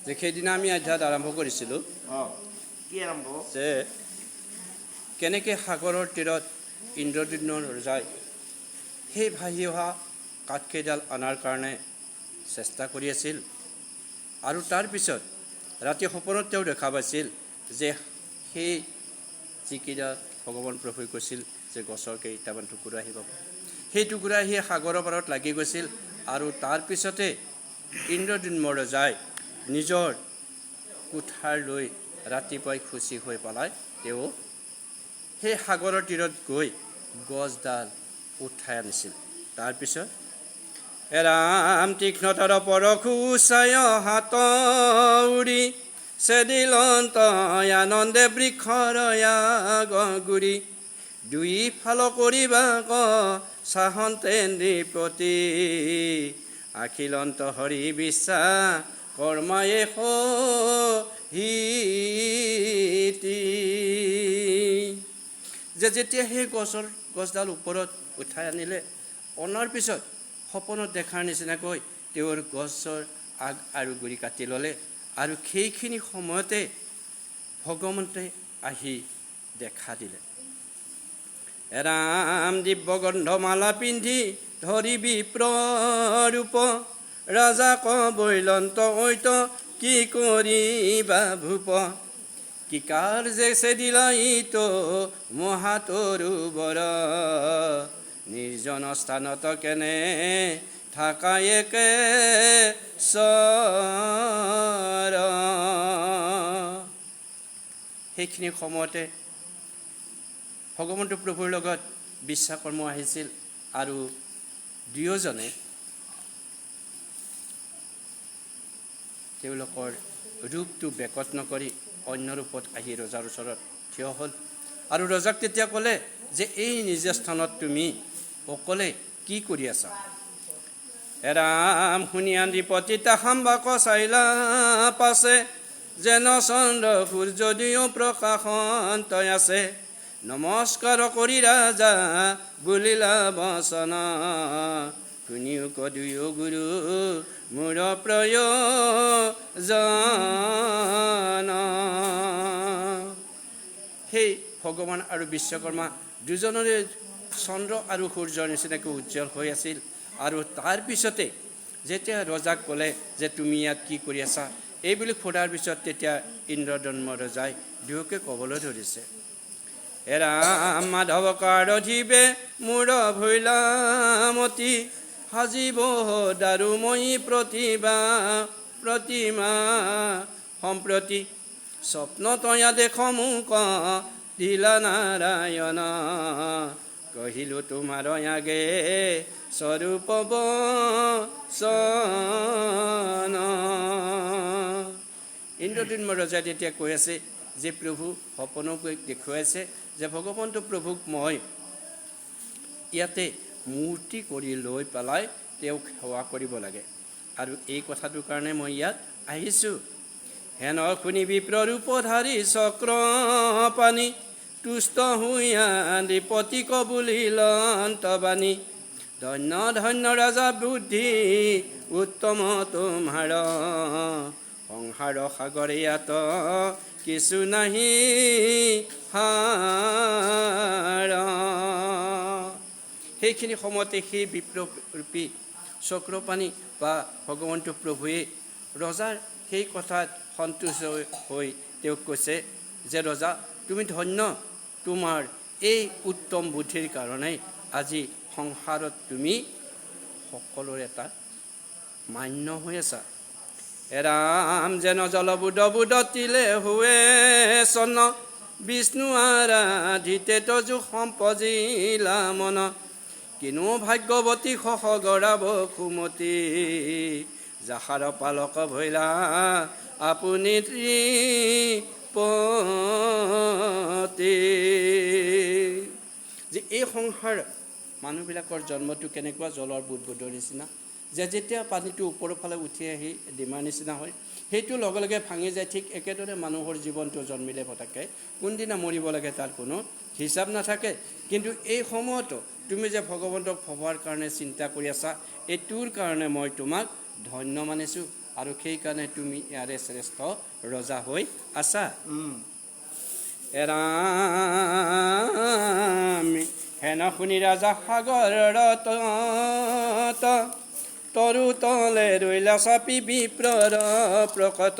যে সেইদিনা আমি অধ্যায়ত আৰম্ভ কৰিছিলোঁ কি আৰম্ভ? যে কেনেকৈ সাগৰৰ তীৰত ইন্দ্ৰদ্যুম্ন ৰজাই সেই ভাহি অহা কাঠকেইডাল অনাৰ কাৰণে চেষ্টা কৰি আছিল আৰু তাৰপিছত ৰাতি সপোনত তেওঁ দেখা পাইছিল যে সেই যিকেইডাল ভগৱান প্ৰভুৱে কৈছিল যে গছৰ কেইটামান টুকুৰা আহিব, সেই টুকুৰা আহি সাগৰৰ পাৰত লাগি গৈছিল। আৰু তাৰপিছতে ইন্দ্ৰদ্যুম্ন ৰজাই নিজৰ কোঠাৰ লৈ ৰাতিপুৱাই খুচি হৈ পেলাই তেওঁ সেই সাগৰৰ তীৰত গৈ গছডাল উঠাই আনিছিল। তাৰপিছত ৰাম তীক্ষ্ণতৰ পৰশু চায় হাত উৰি চেদিলন্ত আনন্দে বৃক্ষৰয়া গুৰি দুইফাল কৰিবা ক চাহন্তে নৃপতি আখিলন্ত হৰি বিশ্বাস কৰ্মায়ে হিতি। যে যেতিয়া সেই গছডাল ওপৰত উঠাই আনিলে, অনাৰ পিছত সপোনত দেখাৰ নিচিনাকৈ তেওঁৰ গছৰ আগ আৰু গুৰি কাটি ল'লে আৰু সেইখিনি সময়তে ভগৱন্তে আহি দেখা দিলে। ৰাম দিব্যগন্ধমালা পিন্ধি ধৰি বিপ্ৰৰূপ ৰাজা কবৈলন্ত ঐত কি কৰিবা ভূপ কি কাৰ্যে চেদিলাইত মহাতৰুবৰ নিৰ্জন স্থানত কেনে থাকাই একে চৰ। সেইখিনি সময়তে ভগৱন্ত প্ৰভুৰ লগত বিশ্বাকৰ্ম আহিছিল আৰু দুয়োজনে তেওঁলোকৰ ৰূপটো বেকত নকৰি অন্য ৰূপত আহি ৰজাৰ ওচৰত থিয় হ'ল আৰু ৰজাক তেতিয়া ক'লে যে এই নিজ স্থানত তুমি অকলে কি কৰি আছা? ৰাম শুনিয়া নৃপতি তাহাম্বাক চাইলা পাছে যেন চন্দ্ৰ সূৰ্য দিও প্ৰকাশন্ত আছে নমস্কাৰ কৰি ৰাজা বুলিলা বচন শুনিও কদিও গুৰু মোৰ প্ৰয়োজন। সেই ভগৱান আৰু বিশ্বকৰ্মা দুজনৰে চন্দ্ৰ আৰু সূৰ্যৰ নিচিনাকৈ উজ্জ্বল হৈ আছিল। আৰু তাৰপিছতে যেতিয়া ৰজাক ক'লে যে তুমি ইয়াত কি কৰি আছা এইবুলি সোধাৰ পিছত তেতিয়া ইন্দ্ৰদ্যুম্ন ৰজাই দুয়োকে ক'বলৈ ধৰিছে, ৰাম মাধৱ কাৰধিবে মোৰ ভৈলামতি সাজিব দাৰুময়ী প্ৰতিমা সম্প্ৰতি স্বপ্ন তয়া দেখ মোক দিলা নাৰায়ণ কহিলো তোমাৰ আগে স্বৰূপ বচন। ইন্দ্ৰদ্যুম্ন ৰজাই তেতিয়া কৈ আছে যে প্ৰভু সপোনক দেখুৱাইছে যে ভগৱন্ত প্ৰভুক মই ইয়াতে মূৰ্তি কৰি লৈ পেলাই তেওঁক সেৱা কৰিব লাগে আৰু এই কথাটোৰ কাৰণে মই ইয়াত আহিছোঁ। হেন শুনি বিপ্ৰৰূপধাৰী চক্ৰ পানী তুষ্ট হৈয়া নৃপতি কবুলিলন্ত বাণী ধন্য ধন্য ৰাজা বুদ্ধি উত্তম তোমাৰ সংসাৰ সাগৰে ইয়াত কিছু নাহি হাৰ। সেইখিনি সময়তে সেই বিপ্ৰৰূপী চক্ৰপাণি বা ভগৱন্ত প্ৰভুৱে ৰজাৰ সেই কথাত সন্তুষ্ট হৈ তেওঁক কৈছে যে ৰজা তুমি ধন্য, তোমাৰ এই উত্তম বুদ্ধিৰ কাৰণে আজি সংসাৰত তুমি সকলোৰে এটা মান্য হৈ আছা। ৰাম যেন জলবুদ তিলে হুৱে চন বিষ্ণু আৰাধিতে তজু সম্পজিলা মন কিনো ভাগ্যৱতী সহগৰাব সুমতি যাহাৰ পালক ভৈলা আপুনি ত্ৰিপতি। যে এই সংসাৰ মানুহবিলাকৰ জন্মটো কেনেকুৱা জলৰ বুদবুদৰ নিচিনা, যে যেতিয়া পানীটো ওপৰৰ ফালে উঠি আহি ডিমাৰ নিচিনা হয় সেইটো লগে লগে ভাঙি যায়। ঠিক একেদৰে মানুহৰ জীৱনটো জন্মিলে পতাকে কোনদিনা মৰিব লাগে তাৰ কোনো হিচাপ নাথাকে। কিন্তু এই সময়তো তুমি যে ভগৱন্তক ভবাৰ কাৰণে চিন্তা কৰি আছা, এইটোৰ কাৰণে মই তোমাক ধন্য মানিছোঁ। আৰু সেইকাৰণে তুমি ইয়াৰে শ্ৰেষ্ঠ ৰজা হৈ আছা। এৰাম হেন শুনি ৰাজা সাগৰত তৰু তলে ৰৈলা চাপি বিপ্ৰৰ প্ৰকট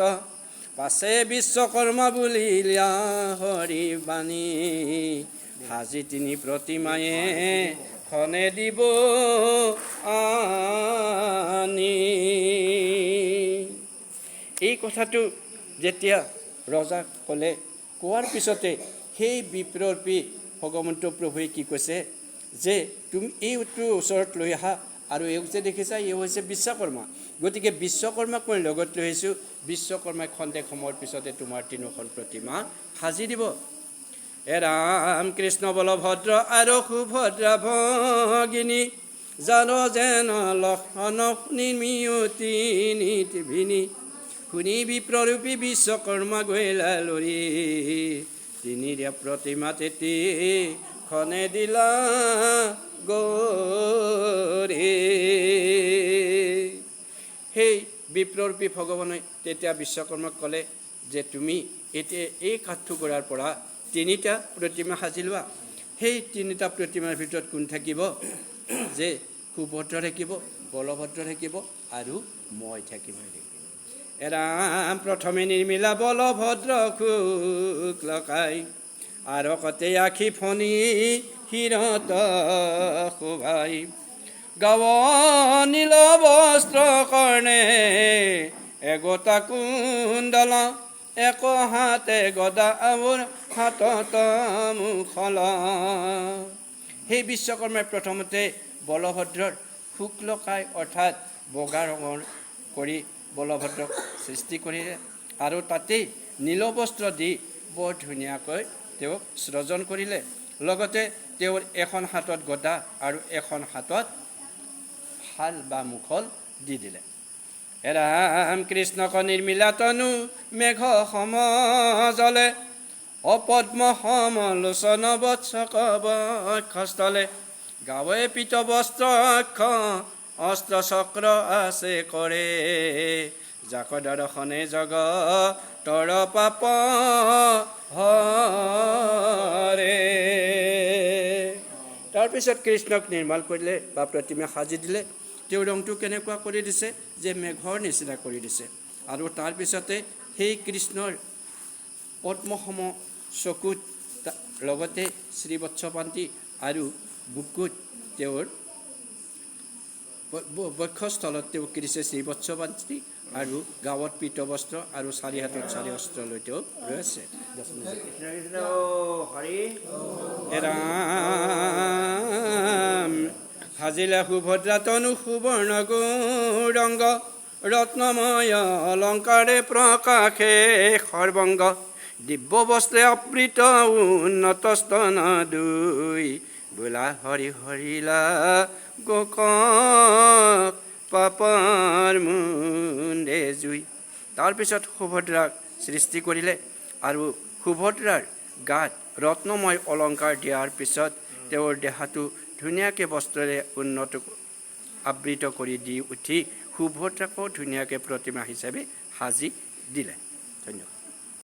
পাছে বিশ্বকৰ্মা বুলিলা হৰি বাণী সাজি তিনি প্ৰতিমায়ে খনে দিব আনি। এই কথাটো যেতিয়া ৰজাক ক'লে, কোৱাৰ পিছতে সেই বিপ্ৰৰূপী ভগৱন্ত প্ৰভুৱে কি কৈছে যে তুমি এইটো ওচৰত লৈ আহা, আৰু এওক যে দেখিছা এও হৈছে বিশ্বকৰ্মা, গতিকে বিশ্বকৰ্মাক মই লগত লৈ আহিছোঁ। বিশ্বকৰ্মাই খন্তেক সময়ৰ পিছতে তোমাৰ তিনিখন প্ৰতিমা সাজি দিব। ৰাম কৃষ্ণ বলভদ্ৰ আৰু সুভদ্ৰা ভগিনী জান যেন লক্ষণ নিমিয়তি নিভিনী শুনি বিপ্ৰৰূপী বিশ্বকৰ্মা গৈলা লৰি তিনিৰে প্ৰতিমা তেতি খনে দিলা গৰি। সেই বিপ্ৰৰূপী ভগৱানে তেতিয়া বিশ্বকৰ্মাক ক'লে যে তুমি এতিয়া এই কাঠঠোকৰাৰ পৰা তিনিটা প্ৰতিমা সাজি লোৱা। সেই তিনিটা প্ৰতিমাৰ ভিতৰত কোন থাকিব? যে সুভদ্ৰ থাকিব, বলভদ্ৰ থাকিব আৰু মই থাকিব। ৰাম প্ৰথমে নিৰ্মিলা বলভদ্ৰ শুক্লকাই আৰকতে আখি ফণি শিৰত শোভাই গাৱ নীল বস্ত্ৰ কৰ্ণে এগোটা কুণ্ডল এক হাতে গদা আৱৰ হাতত মুখল। সেই বিশ্বকৰ্মাই প্ৰথমতে বলভদ্ৰৰ শুক্লকায় অৰ্থাৎ বগা ৰঙৰ কৰি বলভদ্ৰক সৃষ্টি কৰিলে, আৰু তাতেই নীলবস্ত্ৰ দি বৰ ধুনীয়াকৈ তেওঁক সৃজন কৰিলে। লগতে তেওঁৰ এখন হাতত গদা আৰু এখন হাতত শাল বা মুখল দি দিলে। ৰাম কৃষ্ণক নিৰ্মিলা তনু মেঘ সমজলে অপদ্ম সমলোচন বৎসক বক্ষস্থলে গাৱে পীত বস্ত্ৰ অস্ত্ৰ চক্ৰ আছে কৰে যাক দৰ্শনে জগ তৰ পাপ হৰে। তাৰপিছত কৃষ্ণক নিৰ্মাল কৰিলে বা প্ৰতিমা সাজি দিলে। তেওঁ ৰংটো কেনেকুৱা কৰি দিছে? যে মেঘৰ নিচিনা কৰি দিছে। আৰু তাৰপিছতে সেই কৃষ্ণৰ পদ্মসম চকুত লগতে শ্ৰীবৎসপান্তি আৰু বুকুত তেওঁৰ বক্ষস্থলত তেওঁ কিৰিছে শ্ৰীবৎসপান্তি আৰু গাঁৱত পীতবস্ত্ৰ আৰু চাৰি হাতত চাৰি অস্ত্ৰ লৈ তেওঁ ৰৈছে। ৰাম সাজিলে সুভদ্ৰা তনু সুবৰ্ণ গৌৰংগ ৰত্নময় অলংকাৰে প্ৰকাশে সৰ্বংগ দিব্য বস্ত্ৰে আবৃত উন্নত স্তন দুই বোলা হৰি হৰিলা গোক পাপৰ মুণ্ডে জুই। তাৰপিছত সুভদ্ৰাক সৃষ্টি কৰিলে, আৰু সুভদ্ৰাৰ গাত ৰত্নময় অলংকাৰ দিয়াৰ পিছত তেওঁৰ দেহাটো ধুনীয়াকৈ বস্ত্ৰৰে উন্নত আবৃত কৰি দি উঠি সুভদ্ৰাকো ধুনীয়াকৈ প্ৰতিমা হিচাপে সাজি দিলে। ধন্যবাদ।